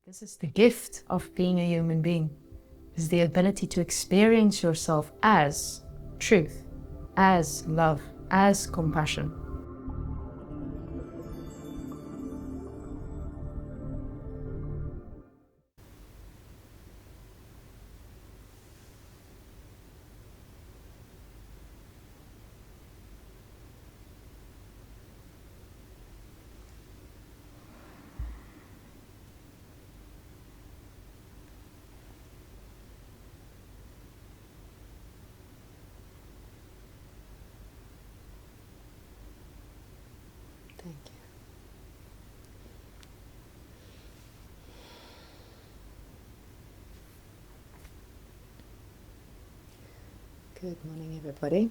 This is the gift of being a human being, is the ability to experience yourself as truth, as love, as compassion. Thank you. Good morning, everybody.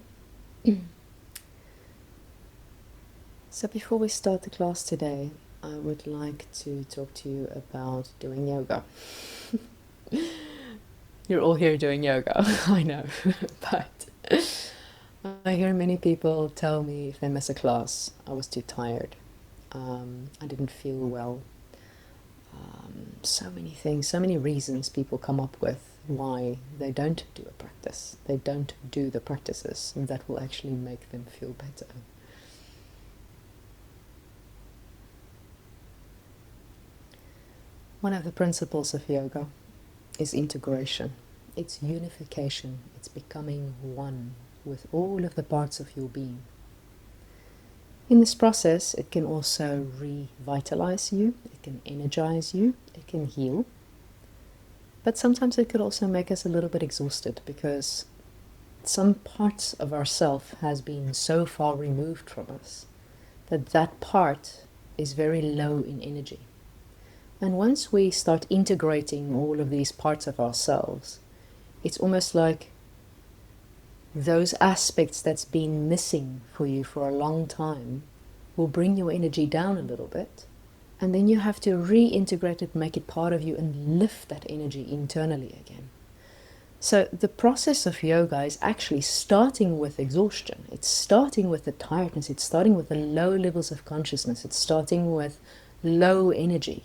So before we start the class today, I would like to talk to you about doing yoga. You're all here doing yoga, I know, but I hear many people tell me if they miss a class, I was too tired, I didn't feel well. So many things, so many reasons people come up with why they don't do a practice. They don't do the practices that will actually make them feel better. One of the principles of yoga is integration. It's unification. It's becoming one with all of the parts of your being. In this process, it can also revitalize you, it can energize you, it can heal. But sometimes it could also make us a little bit exhausted because some parts of ourself has been so far removed from us that that part is very low in energy. And once we start integrating all of these parts of ourselves, it's almost like those aspects that's been missing for you for a long time will bring your energy down a little bit, and then you have to reintegrate it, make it part of you, and lift that energy internally again. So the process of yoga is actually starting with exhaustion. It's starting with the tiredness. It's starting with the low levels of consciousness. It's starting with low energy.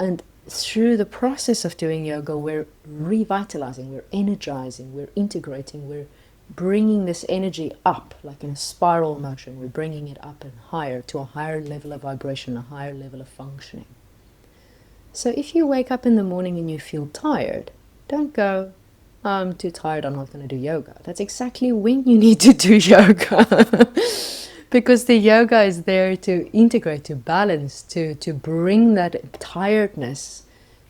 And through the process of doing yoga, we're revitalizing, we're energizing, we're integrating, we're bringing this energy up, like in a spiral motion. We're bringing it up and higher to a higher level of vibration, a higher level of functioning. So if you wake up in the morning and you feel tired, don't go, I'm too tired, I'm not going to do yoga. That's exactly when you need to do yoga. Because the yoga is there to integrate, to balance, to bring that tiredness,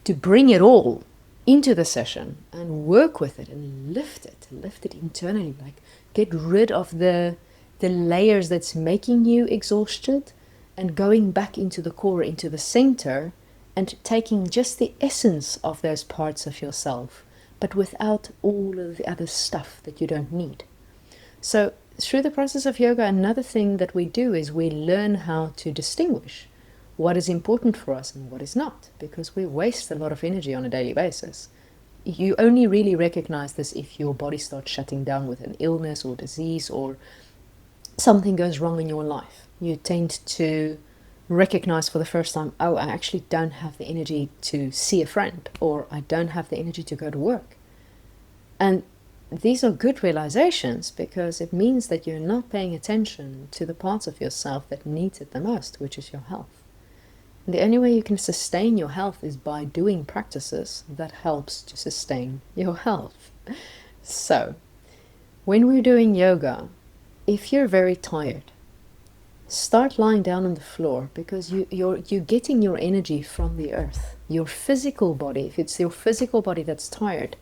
to bring it all into the session and work with it and lift it internally, like get rid of the layers that's making you exhausted and going back into the core, into the center, and taking just the essence of those parts of yourself, but without all of the other stuff that you don't need. So through the process of yoga, another thing that we do is we learn how to distinguish what is important for us and what is not, because we waste a lot of energy on a daily basis. You only really recognize this if your body starts shutting down with an illness or disease or something goes wrong in your life. You tend to recognize for the first time, oh, I actually don't have the energy to see a friend, or I don't have the energy to go to work. And these are good realizations because it means that you're not paying attention to the parts of yourself that needs it the most, which is your health. And the only way you can sustain your health is by doing practices that helps to sustain your health. So, when we're doing yoga, if you're very tired, start lying down on the floor because you're getting your energy from the earth. Your physical body, if it's your physical body that's tired,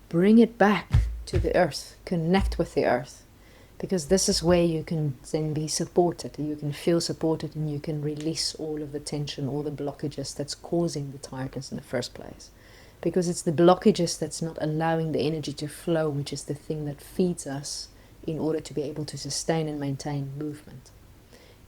bring it back to the earth, connect with the earth, because this is where you can then be supported, you can feel supported, and you can release all of the tension, all the blockages that's causing the tiredness in the first place, because it's the blockages that's not allowing the energy to flow, which is the thing that feeds us in order to be able to sustain and maintain movement.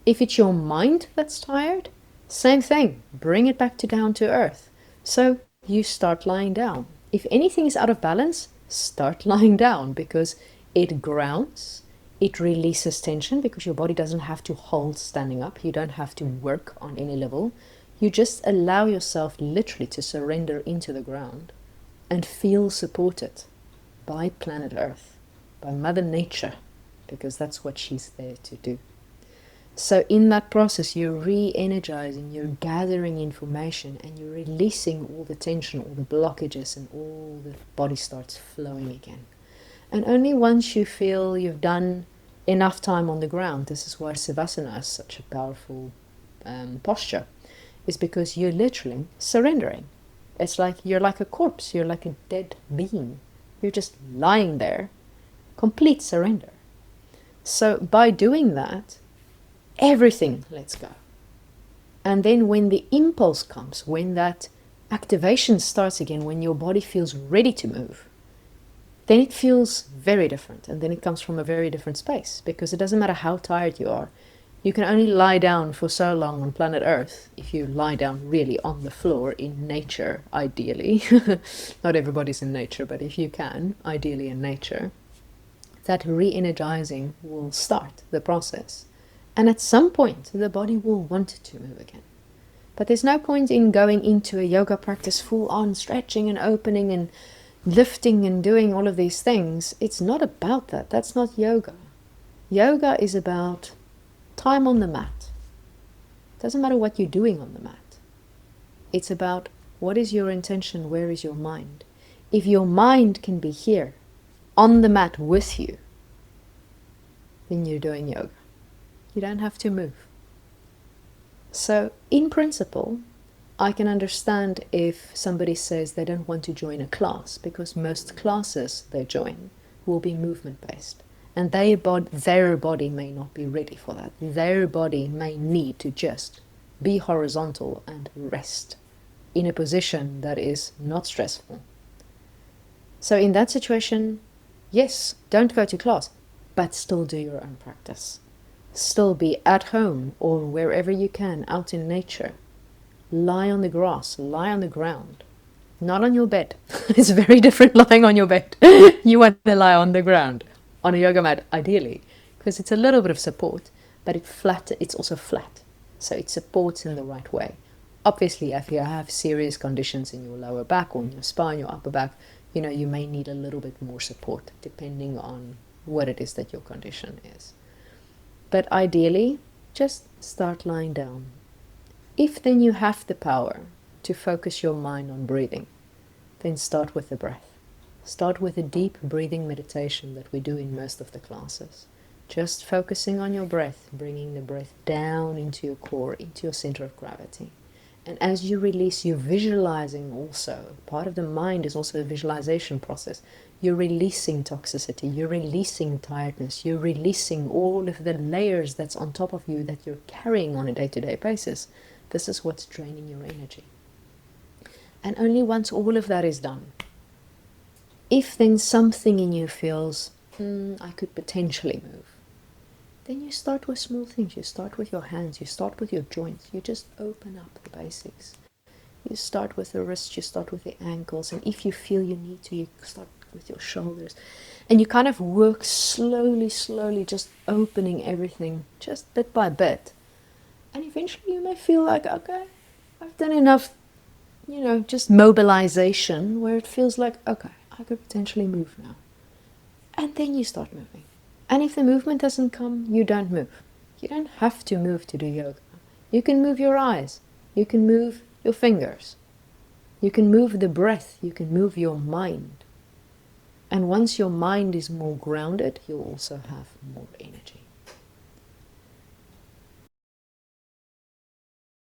If it's your mind that's tired, same thing, bring it back to down to earth. So you start lying down. If anything is out of balance, start lying down, because it grounds, it releases tension, because your body doesn't have to hold standing up. You don't have to work on any level. You just allow yourself literally to surrender into the ground and feel supported by planet Earth, by Mother Nature, because that's what she's there to do. So in that process, you're re-energizing, you're gathering information, and you're releasing all the tension, all the blockages, and all the body starts flowing again. And only once you feel you've done enough time on the ground, this is why Savasana is such a powerful posture, is because you're literally surrendering. It's like you're like a corpse, you're like a dead being. You're just lying there, complete surrender. So by doing that, everything lets go. And then when the impulse comes, when that activation starts again, when your body feels ready to move, then it feels very different. And then it comes from a very different space, because it doesn't matter how tired you are. You can only lie down for so long on planet Earth if you lie down really on the floor in nature, ideally. Not everybody's in nature, but if you can, ideally in nature, that re-energizing will start the process. And at some point, the body will want to move again. But there's no point in going into a yoga practice full on stretching and opening and lifting and doing all of these things. It's not about that. That's not yoga. Yoga is about time on the mat. It doesn't matter what you're doing on the mat. It's about what is your intention, where is your mind. If your mind can be here, on the mat with you, then you're doing yoga. You don't have to move. So, in principle, I can understand if somebody says they don't want to join a class, because most classes they join will be movement-based. And their body may not be ready for that. Their body may need to just be horizontal and rest in a position that is not stressful. So in that situation, yes, don't go to class, but still do your own practice. Still be at home or wherever you can, out in nature. Lie on the grass, lie on the ground. Not on your bed. It's very different lying on your bed. You want to lie on the ground, on a yoga mat, ideally, because it's a little bit of support, but it's also flat. So it supports in the right way. Obviously, if you have serious conditions in your lower back or in your spine, your upper back, you may need a little bit more support, depending on what it is that your condition is. But ideally, just start lying down. If then you have the power to focus your mind on breathing, then start with the breath. Start with a deep breathing meditation that we do in most of the classes. Just focusing on your breath, bringing the breath down into your core, into your center of gravity. And as you release, you're visualizing also. Part of the mind is also a visualization process. You're releasing toxicity, you're releasing tiredness, you're releasing all of the layers that's on top of you that you're carrying on a day-to-day basis. This is what's draining your energy. And only once all of that is done, if then something in you feels, I could potentially move, then you start with small things. You start with your hands, you start with your joints, you just open up the basics. You start with the wrists, you start with the ankles, and if you feel you need to, you start with your shoulders. And you kind of work slowly, just opening everything, just bit by bit. And eventually you may feel like, okay, I've done enough, just mobilization, where it feels like, okay, I could potentially move now. And then you start moving. And if the movement doesn't come, you don't move. You don't have to move to do yoga. You can move your eyes. You can move your fingers. You can move the breath. You can move your mind. And once your mind is more grounded, you'll also have more energy.